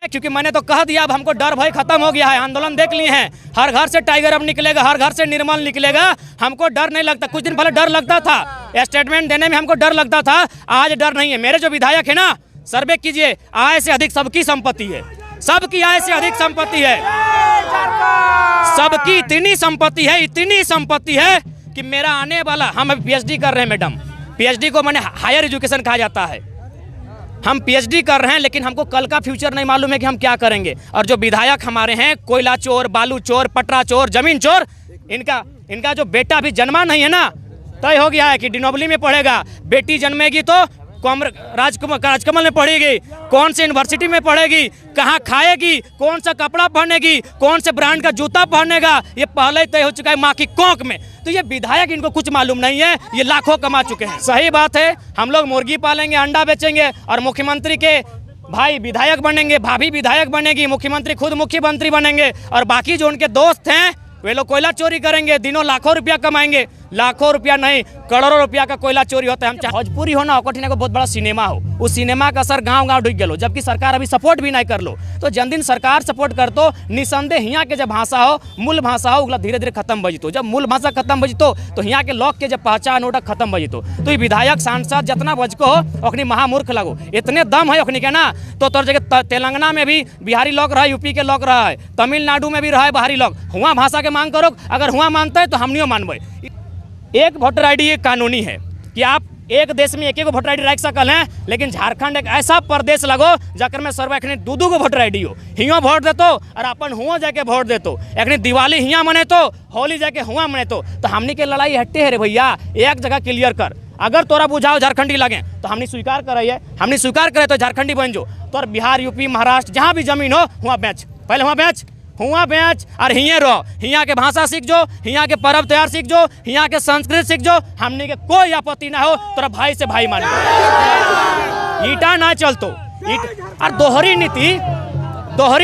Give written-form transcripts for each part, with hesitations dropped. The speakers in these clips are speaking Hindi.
क्योंकि मैंने तो कह दिया अब हमको डर भय खत्म हो गया है। आंदोलन देख लिए हैं, हर घर से टाइगर अब निकलेगा, हर घर से निर्मल निकलेगा। हमको डर नहीं लगता। कुछ दिन पहले डर लगता था, स्टेटमेंट देने में हमको डर लगता था, आज डर नहीं है। मेरे जो विधायक है ना, सर्वे कीजिए, आय से अधिक सबकी संपत्ति है, सबकी आय से अधिक संपत्ति है, सबकी इतनी संपत्ति है कि मेरा आने वाला, हम अभी पीएचडी कर रहे हैं मैडम, पीएचडी को मैंने हायर एजुकेशन कहा जाता है। हम पीएचडी कर रहे हैं, लेकिन हमको कल का फ्यूचर नहीं मालूम है कि हम क्या करेंगे। और जो विधायक हमारे हैं, कोयला चोर, बालू चोर, पटरा चोर, जमीन चोर, इनका जो बेटा अभी जन्मा नहीं है ना, तय हो गया है कि डिनोबली में पढ़ेगा। बेटी जन्मेगी तो राजकमल में पढ़ेगी, कौन से यूनिवर्सिटी में पढ़ेगी, कहाँ खाएगी, कौन सा कपड़ा पहनेगी, कौन से ब्रांड का जूता पहनेगा, ये पहले तय हो चुका है माँ की कोख में। तो ये विधायक, इनको कुछ मालूम नहीं है, ये लाखों कमा चुके हैं। सही बात है, हम लोग मुर्गी पालेंगे, अंडा बेचेंगे, और मुख्यमंत्री के भाई विधायक बनेंगे, भाभी विधायक बनेगी, मुख्यमंत्री खुद मुख्यमंत्री बनेंगे, और बाकी जो उनके दोस्त हैं वे लोग कोयला चोरी करेंगे, दिनों लाखों रुपया कमाएंगे। लाखों रुपया नहीं, करोड़ों रुपया का कोयला चोरी होता है। हम चाहे भोजपुरी हो ना, ओकठिना को बहुत बड़ा सिनेमा हो, उस सिनेमा का असर गांव-गांव ढुक गलो, जबकि सरकार अभी सपोर्ट भी नहीं कर लो। तो जन दिन सरकार सपोर्ट कर तो निसंदेह यहाँ के जब भाषा हो, मूल भाषा हो, उगला धीरे धीरे खत्म बजितो। जब मूल भाषा खत्म बजितो तो यहाँ के लोग के जब पहचान ओटा खत्म बजितो। तो ये विधायक सांसद जितना बजको हो, ओखनी महामूर्ख लगो, इतने दम है ओखनी के ना। तो तोर जगह तेलंगाना में भी बिहारी लोग रहा है, यूपी के लोग रहा है, तमिलनाडु में भी रहा है बाहरी लोग। हुआ भाषा के मांग करो, अगर हुआ मानता है तो हमनियो मानबे। एक वोटर आईडी ये कानूनी है कि आप एक देश में एक वोटर आईडी रख सकल हैं, लेकिन झारखंड एक ऐसा प्रदेश लगो जकर में सर्वे एखनी दू को वोटर आईडी हो, हियो वोट देतो और अपन हुआ जाके वोट देतो। एखनी दिवाली हिया मने तो, होली जाके हुआ मने तो हमनी के लड़ाई हट्टे है रे भैया। एक जगह क्लियर कर, अगर तोरा बुझाओ झारखंडी लगे तो हमनी स्वीकार करे, हमनी स्वीकार करे तो झारखंडी बन जो। तोर बिहार, यूपी, महाराष्ट्र जहाँ भी जमीन हो, हुआ बेच, पहले हुआ बेच और हिये रहो, हिया के भाषा सीख जो, हिया के पर्व त्योहार सीख जो, हिया के संस्कृत सीख जो। हमने के कोई आपत्ति ना हो, तोरा भाई से भाई मान ईटा ना चलतो। और दोहरी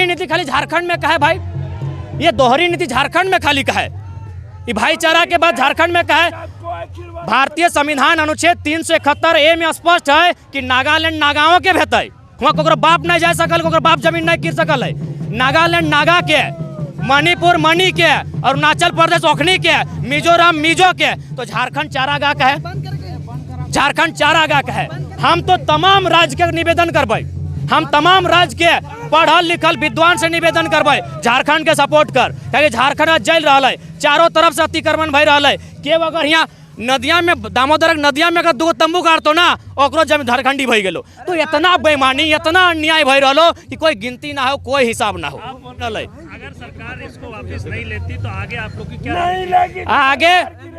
नीति खाली झारखंड में कहे भाई, ये दोहरी नीति झारखंड में खाली कहे, ये भाईचारा के बाद झारखंड में कहे। भारतीय संविधान अनुच्छेद 371A में स्पष्ट है कि नागालैंड नागाओं के भेतै, वहाँ कोकरो बाप नहीं जा सकल, कोकरो बाप जमीन नहीं गिर सकल है। नागालैंड नागा के, मणिपुर मणि के, अरुणाचल प्रदेश ओखनी के, मिजोरम मिजो के। तो झारखंड चारागाह का है, झारखंड चारागाह का है। हम तो तमाम राज्य के निवेदन करबे, हम तमाम राज्य के पढ़ल लिखल विद्वान से निवेदन करबे, झारखंड के सपोर्ट कर, क्योंकि झारखंड जल रहा है, चारों तरफ से अतिक्रमण भई रहा है। के अगर यहाँ नदिया में, दामोदर नदिया में अगर दो तंबू गाड़तो ना, ओकरो जमीन झारखंडी भई गेलो। तो इतना बेईमानी, इतना अन्याय भई रहो कि कोई गिनती ना हो, कोई हिसाब ना हो। अगर सरकार इसको वापस नहीं लेती तो आगे आप लोग की क्या? आगे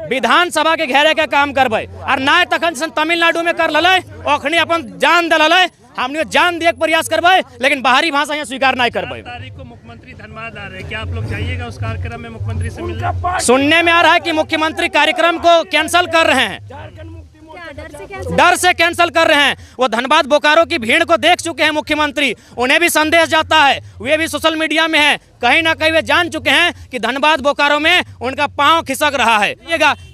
विधानसभा के घेरे के काम करबे, और ना तखन तमिलनाडु में कर लले, ओखनी अपन जान दे, हमने जान दिए प्रयास करबे, लेकिन बाहरी भाषा यहाँ स्वीकार नहीं करबे। तारीख को मुख्यमंत्री धनबाद आ रहे हैं, क्या आप लोग जाइएगा उस कार्यक्रम में मुख्यमंत्री से मिलने? सुनने में आ रहा है कि मुख्यमंत्री कार्यक्रम को कैंसिल कर रहे हैं, डर से कैंसिल कर रहे हैं। वो धनबाद बोकारो की भीड़ को देख चुके हैं मुख्यमंत्री, उन्हें भी संदेश जाता है, वे भी सोशल मीडिया में है, कहीं ना कहीं वे जान चुके हैं कि धनबाद बोकारो में उनका पांव खिसक रहा है,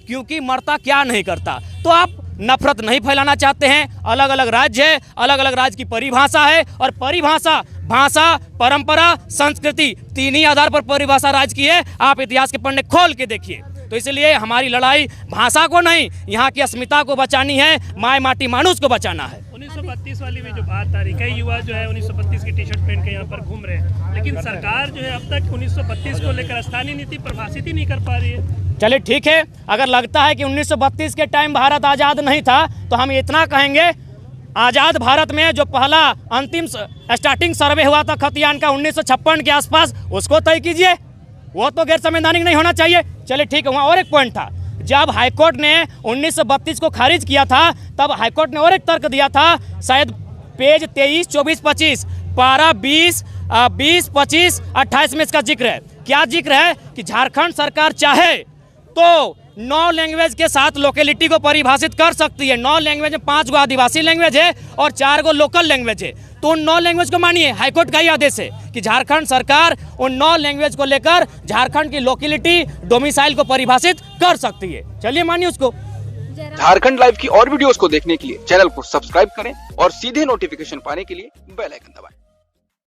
क्योंकि मरता क्या नहीं करता। तो आप नफरत नहीं फैलाना चाहते हैं। अलग अलग राज्य है, अलग अलग राज्य की परिभाषा है, और परिभाषा, भाषा, परंपरा, संस्कृति, तीन ही आधार पर परिभाषा राज्य की है। आप इतिहास के पन्ने खोल के देखिए। तो इसलिए हमारी लड़ाई भाषा को नहीं, यहाँ की अस्मिता को बचानी है, माय माटी मानुष को बचाना है। 1932 वाली में जो बात आ रही, कई युवा जो है 1932 की टी शर्ट पहन के यहाँ पर घूम रहे हैं, लेकिन सरकार जो है अब तक 1932 को लेकर स्थानीय नीति परिभाषित ही नहीं कर पा रही है। चलिए ठीक है, अगर लगता है कि 1932 के टाइम भारत आज़ाद नहीं था, तो हम इतना कहेंगे, आज़ाद भारत में जो पहला अंतिम स्टार्टिंग सर्वे हुआ था खतियान का 1956 के आसपास, उसको तय कीजिए, वो तो गैर संवैधानिक नहीं होना चाहिए। चलिए ठीक है, वहाँ और एक पॉइंट था, जब हाईकोर्ट ने 1932 को खारिज किया था, तब हाईकोर्ट ने और एक तर्क दिया था, शायद पेज 23, 24, 25, पारा 20, 25, 28 में इसका जिक्र है। क्या जिक्र है कि झारखंड सरकार चाहे तो 9 लैंग्वेज के साथ लोकेलिटी को परिभाषित कर सकती है। 9 लैंग्वेज में 5 गो आदिवासी लैंग्वेज है और 4 गो लोकल लैंग्वेज है। तो उन 9 लैंग्वेज को मानिए, हाईकोर्ट का ही आदेश है कि झारखंड सरकार उन 9 लैंग्वेज को लेकर झारखंड की लोकेलिटी, डोमिसाइल को परिभाषित कर सकती है। चलिए मानिए उसको। झारखंड लाइव की और वीडियोस को देखने के लिए चैनल को सब्सक्राइब करें और सीधे नोटिफिकेशन पाने के लिए बेल आइकन दबाएं।